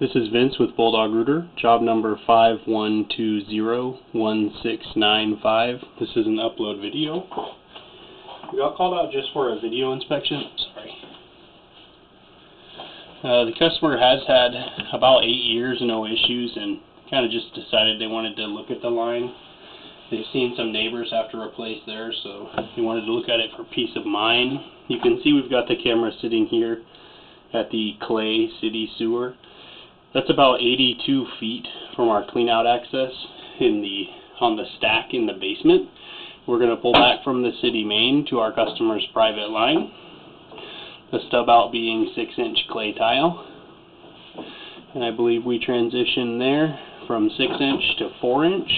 This is Vince with Bulldog Rooter, job number 51201695. This is an upload video. We got called out just for a video inspection. Sorry. The customer has had about 8 years, no issues, and kind of just decided they wanted to look at the line. They've seen some neighbors have to replace theirs, so they wanted to look at it for peace of mind. You can see we've got the camera sitting here at the Clay City Sewer. That's about 82 feet from our cleanout access on the stack in the basement. We're going to pull back from the city main to our customer's private line. The stub out being 6-inch clay tile. And I believe we transition there from 6-inch to 4-inch.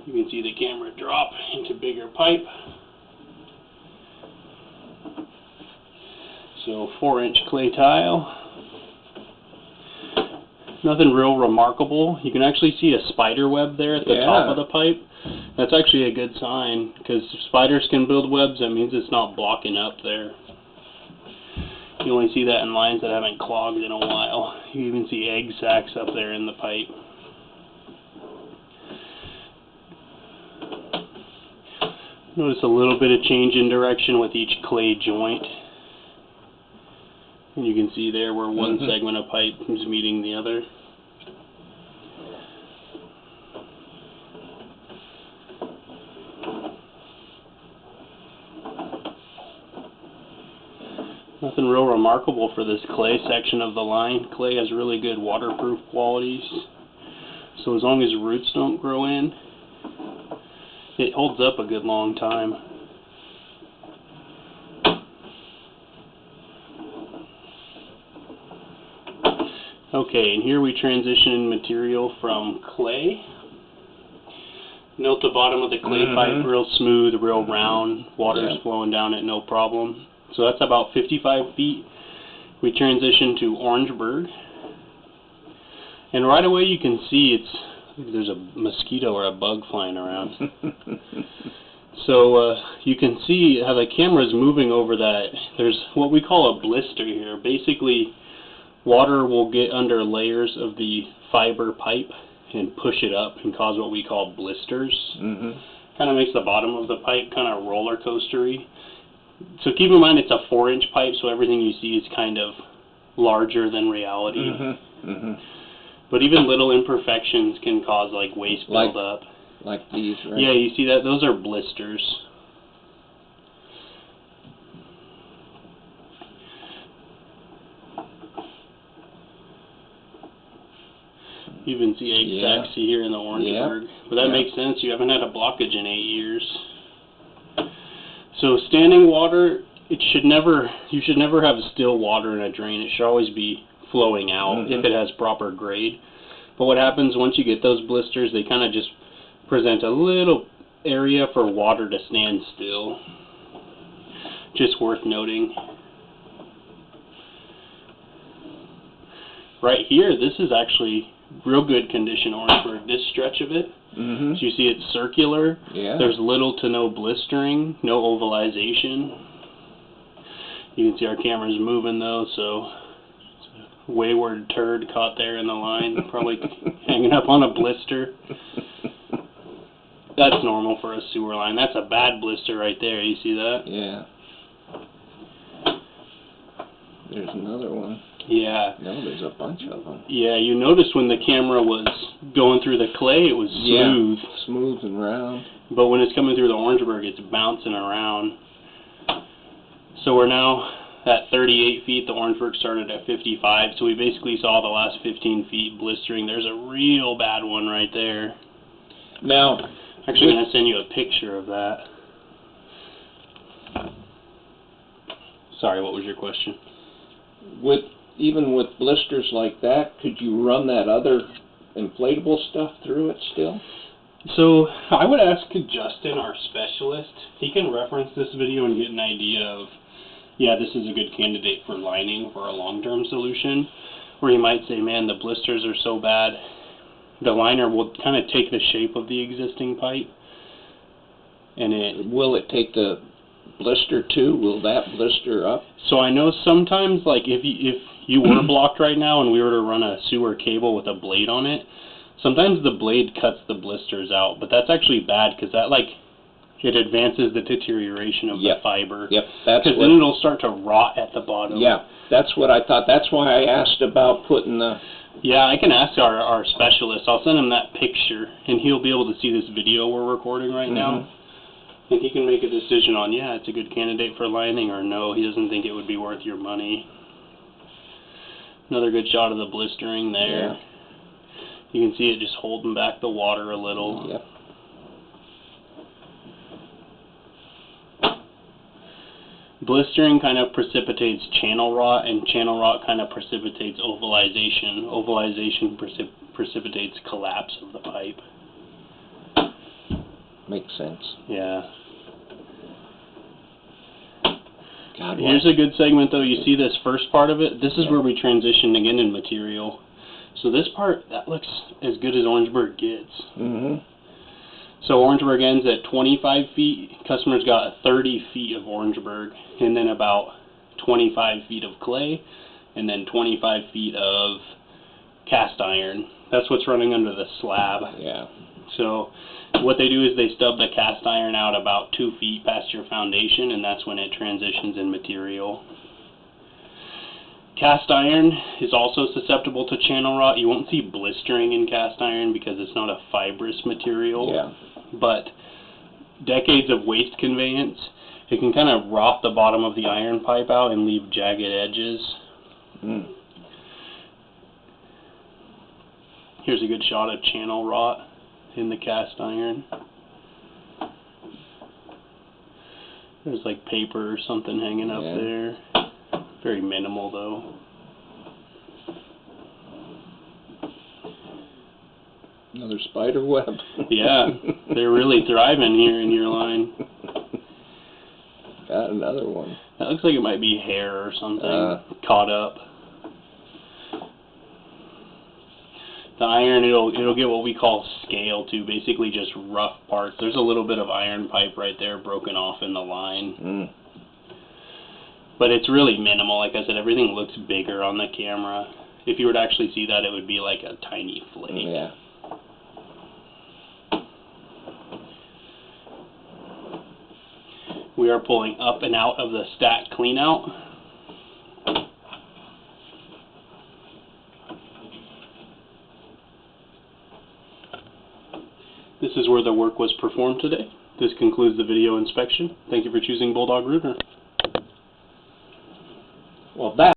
You can see the camera drop into bigger pipe. So 4-inch clay tile. Nothing real remarkable. You can actually see a spider web there at the top of the pipe. That's actually a good sign, because if spiders can build webs, that means it's not blocking up there. You only see that in lines that haven't clogged in a while. You even see egg sacs up there in the pipe. Notice a little bit of change in direction with each clay joint. And you can see there where one segment of pipe is meeting the other. Nothing real remarkable for this clay section of the line. Clay has really good waterproof qualities. So as long as roots don't grow in, it holds up a good long time. Okay, and here we transition material from clay. Note the bottom of the clay pipe, real smooth, real round. Water's flowing down it, no problem. So that's about 55 feet. We transition to Orangeburg. And right away you can see there's a mosquito or a bug flying around. So you can see how the camera's moving over that. There's what we call a blister here. Basically, water will get under layers of the fiber pipe and push it up and cause what we call blisters. Kind of makes the bottom of the pipe kind of roller coastery. So keep in mind it's a 4-inch pipe, so everything you see is kind of larger than reality. But even little imperfections can cause like waste buildup. Like these, right? Yeah, you see that? Those are blisters. You even see egg sacs here in the Orangeburg. But that makes sense. You haven't had a blockage in 8 years. So standing water, you should never have still water in a drain. It should always be flowing out if it has proper grade. But what happens once you get those blisters, they kind of just present a little area for water to stand still. Just worth noting. Right here, this is actually real good condition Orangeburg, this stretch of it. So you see it's circular. There's little to no blistering, no ovalization. You can see our camera's moving though, so it's a wayward turd caught there in the line, probably hanging up on a blister. That's normal for a sewer line. That's a bad blister right there. You see that? Yeah. There's another one. Yeah. No, there's a bunch of them. Yeah, you noticed when the camera was going through the clay, it was smooth. Yeah, smooth and round. But when it's coming through the Orangeburg, it's bouncing around. So we're now at 38 feet. The Orangeburg started at 55, so we basically saw the last 15 feet blistering. There's a real bad one right there. Now, actually, I'm going to send you a picture of that. Sorry, what was your question? Even with blisters like that, could you run that other inflatable stuff through it still? So I would ask Justin, our specialist. He can reference this video and get an idea of, yeah, this is a good candidate for lining for a long-term solution. Or he might say, man, the blisters are so bad, the liner will kind of take the shape of the existing pipe. And will it take the blister too? Will that blister up? So I know sometimes, like if you were blocked right now and we were to run a sewer cable with a blade on it, sometimes the blade cuts the blisters out, but that's actually bad because that, like, it advances the deterioration of the fiber. Yep, that's because then it'll start to rot at the bottom. Yeah, that's what I thought. That's why I asked about putting the... Yeah, I can ask our specialist. I'll send him that picture, and he'll be able to see this video we're recording right now. And he can make a decision on, yeah, it's a good candidate for lining, or no, he doesn't think it would be worth your money. Another good shot of the blistering there. Yeah. You can see it just holding back the water a little. Yep. Blistering kind of precipitates channel rot, and channel rot kind of precipitates ovalization. Ovalization precipitates collapse of the pipe. Makes sense. Yeah. God, here's a good segment, though. You see this first part of it? This is where we transitioned again in material. So this part, that looks as good as Orangeburg gets. So Orangeburg ends at 25 feet. Customers got 30 feet of Orangeburg, and then about 25 feet of clay, and then 25 feet of cast iron. That's what's running under the slab. Yeah. So what they do is they stub the cast iron out about 2 feet past your foundation, and that's when it transitions in material. Cast iron is also susceptible to channel rot. You won't see blistering in cast iron because it's not a fibrous material. Yeah. But decades of waste conveyance, it can kind of rot the bottom of the iron pipe out and leave jagged edges. Here's a good shot of channel rot in the cast iron. There's like paper or something hanging up there. Very minimal though. Another spider web. Yeah, they're really thriving here in your line. Got another one. That looks like it might be hair or something caught up. The iron, it'll get what we call scale too, basically just rough parts. There's a little bit of iron pipe right there broken off in the line. But it's really minimal. Like I said, everything looks bigger on the camera. If you were to actually see that, it would be like a tiny flake. Yeah. We are pulling up and out of the stack clean out. This is where the work was performed today. This concludes the video inspection. Thank you for choosing Bulldog Rooter. Well, that